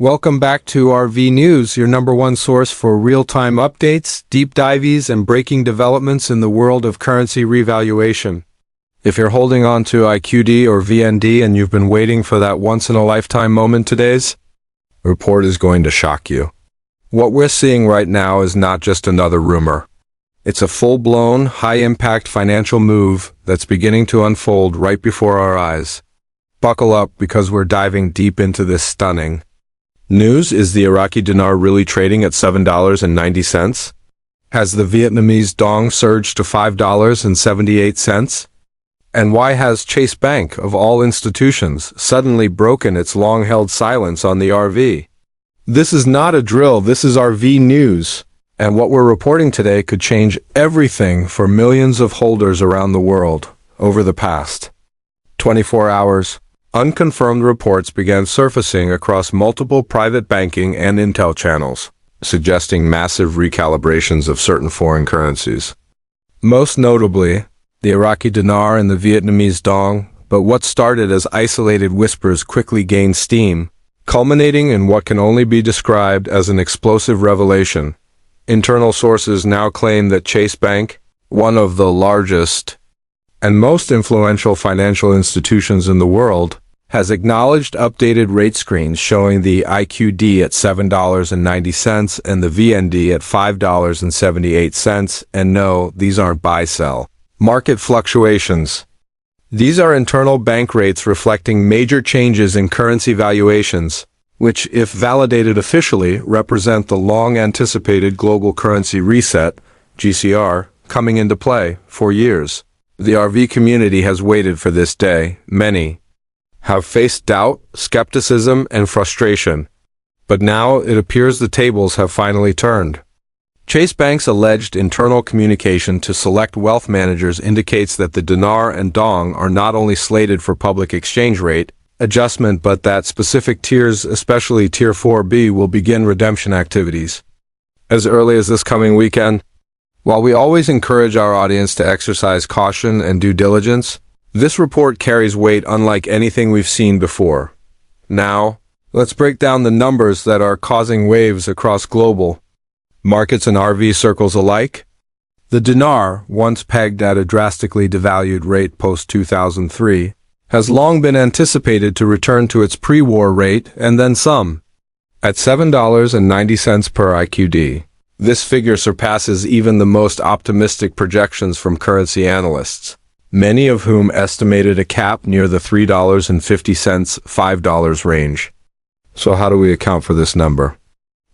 Welcome back to RV News, your number one source for real-time updates, deep dives, and breaking developments in the world of currency revaluation. If you're holding on to IQD or VND and you've been waiting for that once-in-a-lifetime moment, today's report is going to shock you. What we're seeing right now is not just another rumor. It's a full-blown, high-impact financial move that's beginning to unfold right before our eyes. Buckle up because we're diving deep into this stunning news. Is the Iraqi Dinar really trading at $7.90? Has the Vietnamese Dong surged to $5.78? And why has Chase Bank, of all institutions, suddenly broken its long-held silence on the RV? This is not a drill, this is RV News. And what we're reporting today could change everything for millions of holders around the world over the past 24 hours. Unconfirmed reports began surfacing across multiple private banking and intel channels, suggesting massive recalibrations of certain foreign currencies. Most notably, the Iraqi Dinar and the Vietnamese Dong, but what started as isolated whispers quickly gained steam, culminating in what can only be described as an explosive revelation. Internal sources now claim that Chase Bank, one of the largest and most influential financial institutions in the world, has acknowledged updated rate screens showing the IQD at $7.90 and the VND at $5.78, and no, these aren't buy-sell market fluctuations. These are internal bank rates reflecting major changes in currency valuations, which, if validated officially, represent the long-anticipated global currency reset, GCR, coming into play for years. The RV community has waited for this day. Many have faced doubt, skepticism, and frustration. But now it appears the tables have finally turned. Chase Bank's alleged internal communication to select wealth managers indicates that the Dinar and Dong are not only slated for public exchange rate adjustment, but that specific tiers, especially Tier 4B, will begin redemption activities as early as this coming weekend. While we always encourage our audience to exercise caution and due diligence, this report carries weight unlike anything we've seen before. Now, let's break down the numbers that are causing waves across global markets and RV circles alike. The dinar, once pegged at a drastically devalued rate post-2003, has long been anticipated to return to its pre-war rate and then some. At $7.90 per IQD, this figure surpasses even the most optimistic projections from currency analysts, many of whom estimated a cap near the $3.50, $5 range. So how do we account for this number?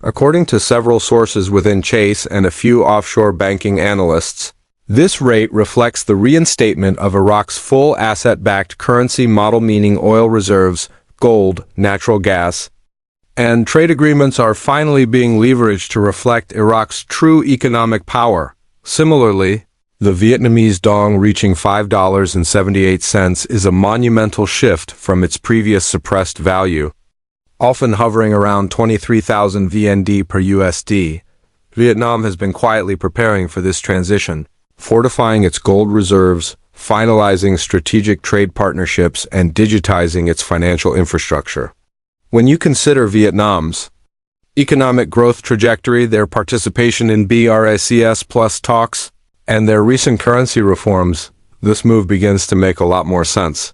According to several sources within Chase and a few offshore banking analysts, this rate reflects the reinstatement of Iraq's full asset-backed currency model, meaning oil reserves, gold, natural gas, and trade agreements are finally being leveraged to reflect Iraq's true economic power. Similarly, the Vietnamese Dong reaching $5.78 is a monumental shift from its previous suppressed value, often hovering around 23,000 VND per USD. Vietnam has been quietly preparing for this transition, fortifying its gold reserves, finalizing strategic trade partnerships, and digitizing its financial infrastructure. When you consider Vietnam's economic growth trajectory, their participation in BRICS plus talks, and their recent currency reforms, this move begins to make a lot more sense.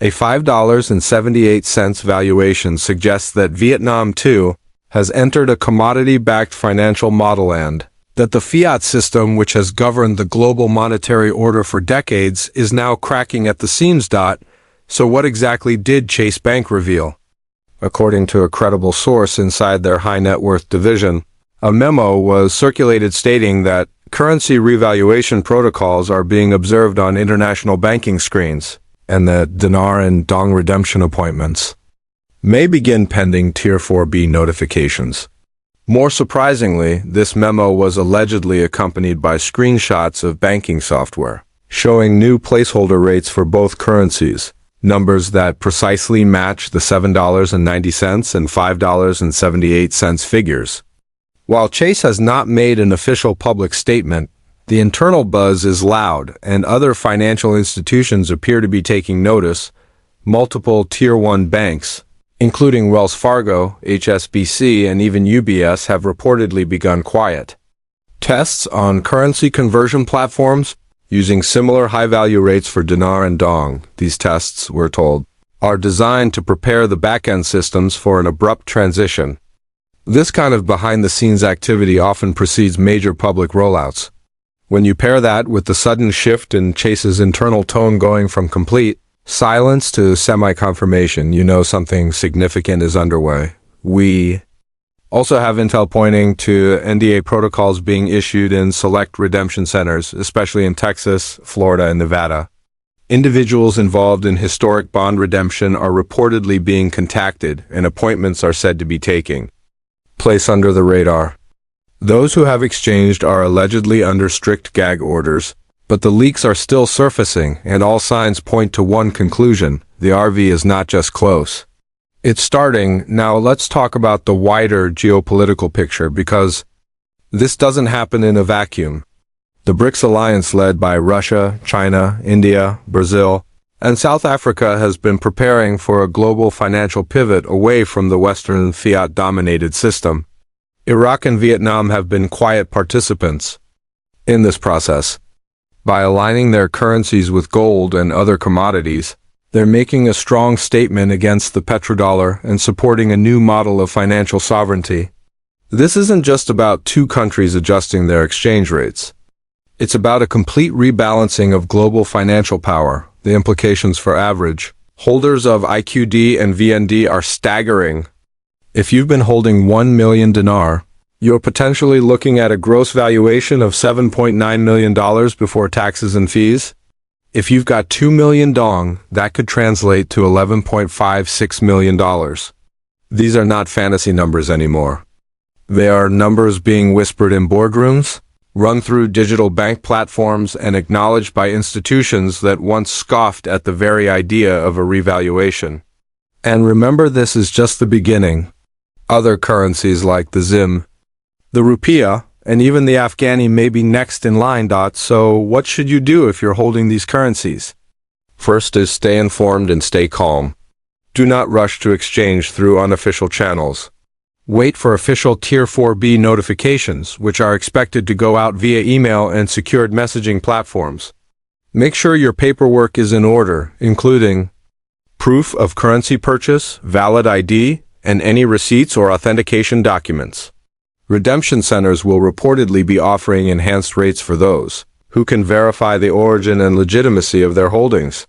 A $5.78 valuation suggests that Vietnam, too, has entered a commodity-backed financial model and that the fiat system, which has governed the global monetary order for decades, is now cracking at the seams. So what exactly did Chase Bank reveal? According to a credible source inside their high-net-worth division, a memo was circulated stating that currency revaluation protocols are being observed on international banking screens, and that Dinar and Dong redemption appointments may begin pending Tier 4B notifications. More surprisingly, this memo was allegedly accompanied by screenshots of banking software, showing new placeholder rates for both currencies, numbers that precisely match the $7.90 and $5.78 figures. While Chase has not made an official public statement, the internal buzz is loud, and other financial institutions appear to be taking notice. Multiple Tier 1 banks, including Wells Fargo, HSBC, and even UBS, have reportedly begun quiet tests on currency conversion platforms using similar high-value rates for dinar and dong. These tests, we're told, are designed to prepare the back-end systems for an abrupt transition. This kind of behind-the-scenes activity often precedes major public rollouts. When you pair that with the sudden shift in Chase's internal tone going from complete silence to semi-confirmation, you know something significant is underway. We also have intel pointing to NDA protocols being issued in select redemption centers, especially in Texas, Florida, and Nevada. Individuals involved in historic bond redemption are reportedly being contacted, and appointments are said to be taking place under the radar. Those who have exchanged are allegedly under strict gag orders, but the leaks are still surfacing, and all signs point to one conclusion: the RV is not just close. It's starting. Now let's talk about the wider geopolitical picture, because this doesn't happen in a vacuum. The BRICS alliance, led by Russia, China, India, Brazil, and South Africa, has been preparing for a global financial pivot away from the Western fiat-dominated system. Iraq and Vietnam have been quiet participants in this process. By aligning their currencies with gold and other commodities, they're making a strong statement against the petrodollar and supporting a new model of financial sovereignty. This isn't just about two countries adjusting their exchange rates. It's about a complete rebalancing of global financial power. The implications for average holders of IQD and VND are staggering. If you've been holding 1 million dinar, you're potentially looking at a gross valuation of $7.9 million before taxes and fees. If you've got 2 million dong, that could translate to $11.56 million. These are not fantasy numbers anymore. They are numbers being whispered in boardrooms, run through digital bank platforms, and acknowledged by institutions that once scoffed at the very idea of a revaluation. And remember, this is just the beginning. Other currencies like the ZIM, the rupiah, and even the Afghani may be next in line. So what should you do if you're holding these currencies? First is stay informed and stay calm. Do not rush to exchange through unofficial channels. Wait for official Tier 4B notifications, which are expected to go out via email and secured messaging platforms. Make sure your paperwork is in order, including proof of currency purchase, valid ID, and any receipts or authentication documents. Redemption centers will reportedly be offering enhanced rates for those who can verify the origin and legitimacy of their holdings.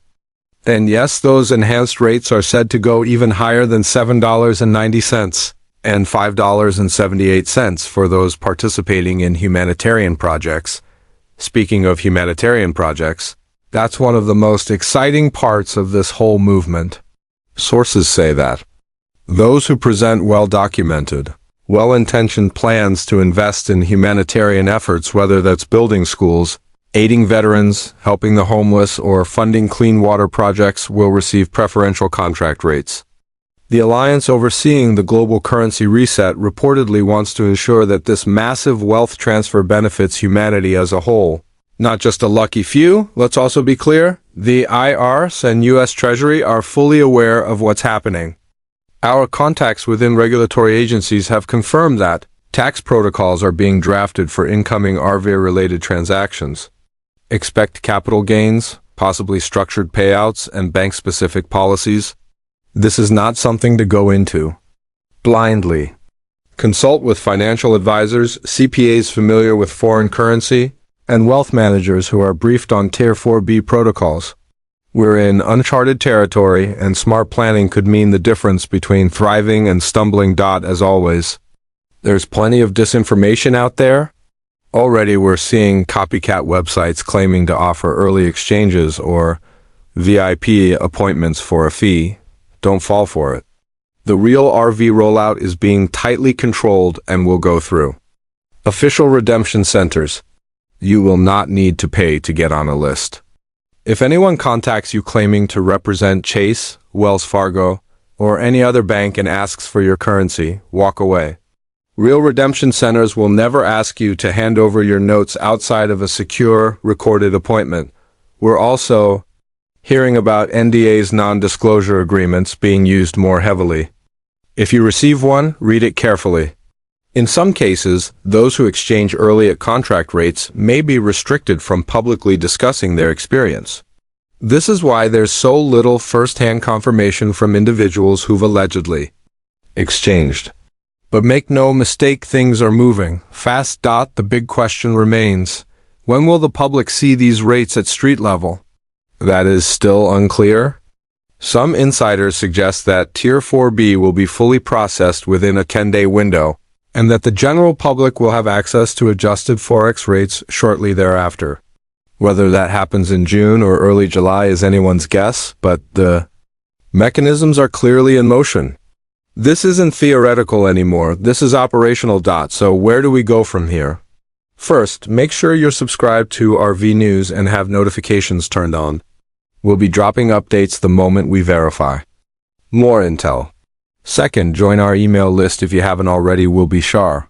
And yes, those enhanced rates are said to go even higher than $7.90 and $5.78 for those participating in humanitarian projects. Speaking of humanitarian projects, that's one of the most exciting parts of this whole movement. Sources say that those who present well-documented, well-intentioned plans to invest in humanitarian efforts, whether that's building schools, aiding veterans, helping the homeless, or funding clean water projects, will receive preferential contract rates. The alliance overseeing the global currency reset reportedly wants to ensure that this massive wealth transfer benefits humanity as a whole, not just a lucky few. Let's also be clear, the IRS and U.S. Treasury are fully aware of what's happening. Our contacts within regulatory agencies have confirmed that tax protocols are being drafted for incoming RV-related transactions. Expect capital gains, possibly structured payouts, and bank-specific policies. This is not something to go into blindly. Consult with financial advisors, CPAs familiar with foreign currency, and wealth managers who are briefed on Tier 4B protocols. We're in uncharted territory, and smart planning could mean the difference between thriving and stumbling. As always, there's plenty of disinformation out there. Already we're seeing copycat websites claiming to offer early exchanges or VIP appointments for a fee. Don't fall for it. The real RV rollout is being tightly controlled and will go through official redemption centers. You will not need to pay to get on a list. If anyone contacts you claiming to represent Chase, Wells Fargo, or any other bank and asks for your currency, walk away. Real redemption centers will never ask you to hand over your notes outside of a secure, recorded appointment. We're also hearing about NDAs, non-disclosure agreements, being used more heavily. If you receive one, read it carefully. In some cases, those who exchange early at contract rates may be restricted from publicly discussing their experience. This is why there's so little first-hand confirmation from individuals who've allegedly exchanged. But make no mistake, things are moving fast. The big question remains, when will the public see these rates at street level? That is still unclear. Some insiders suggest that Tier 4B will be fully processed within a 10-day window, and that the general public will have access to adjusted Forex rates shortly thereafter. Whether that happens in June or early July is anyone's guess, but the mechanisms are clearly in motion. This isn't theoretical anymore, this is operational. So where do we go from here? First, make sure you're subscribed to our V News and have notifications turned on. We'll be dropping updates the moment we verify more intel. Second, join our email list if you haven't already. We'll be sure